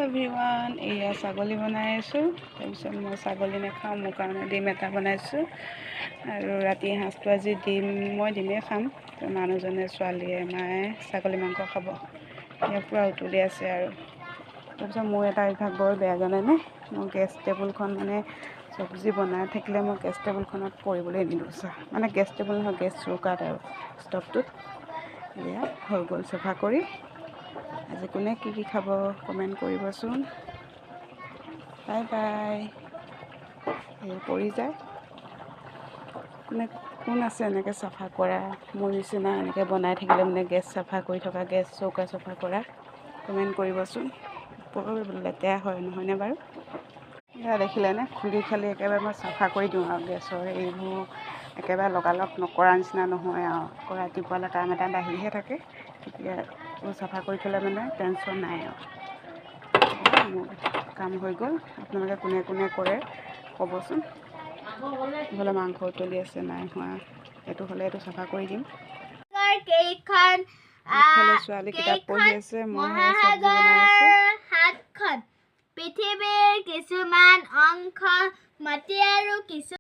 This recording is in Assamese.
এভৰিৱান, এয়া ছাগলী বনাই আছোঁ। তাৰপিছত মই ছাগলী নাখাওঁ, মোৰ কাৰণে ডিম এটা বনাইছোঁ। আৰু ৰাতি সাঁজটো আজি মই ডিমেই খাম। মানুহজনে ছোৱালীয়ে মায়ে ছাগলী মাংস খাব। ইয়াৰ পূৰা উতলি আছে আৰু তাৰপিছত মোৰ এটা অভ্যাস বৰ বেয়া জানেনে, মোৰ গেছ টেবুলখন মানে চব্জি বনাই থাকিলে মই গেছ টেবুলখনত পৰিবলৈ নিদিওঁ। মানে গেছ টেবুল নহয়, গেছ চৌকাত আৰু ষ্টভটোত। এয়া হৈ গ'ল চাফা কৰি। আজি কোনে কি খাব কমেণ্ট কৰিবচোন। Bye bye. এই পৰি যায়, কোন আছে এনেকৈ চাফা কৰা মোৰ নিচিনা, এনেকৈ বনাই থাকিলে মানে গেছ চাফা কৰি থকা, গেছ চৌকা চাফা কৰা কমেণ্ট কৰিবচোন। বৰ লেতেৰা হয় নহয়নে বাৰু? এয়া দেখিলেনে, খুলি খালি একেবাৰে মই চাফা কৰি দিওঁ আৰু গেছৰ এইবোৰ একেবাৰে লগালগ নকৰা নিচিনা নহয় আৰু। আকৌ ৰাতিপুৱালৈ কাম এটা বাঢ়িহে থাকে, তেতিয়া এইবোৰ চাফা কৰি থ'লে মানে টেনশ্যন নাই আৰু। মোৰ কাম হৈ গ'ল। আপোনালোকে কোনে কোনে কৰে ক'বচোন। নহ'লে মাংস উতলি আছে, নাই হোৱা। এইটো হ'লে এইটো চাফা কৰি দিম। ইফালে ছোৱালী কিতাপ পঢ়ি আছে, মই চব্জি বনাই আছোঁ। পৃথিৱীৰ কিছুমান অংশ মাটি আৰু কিছু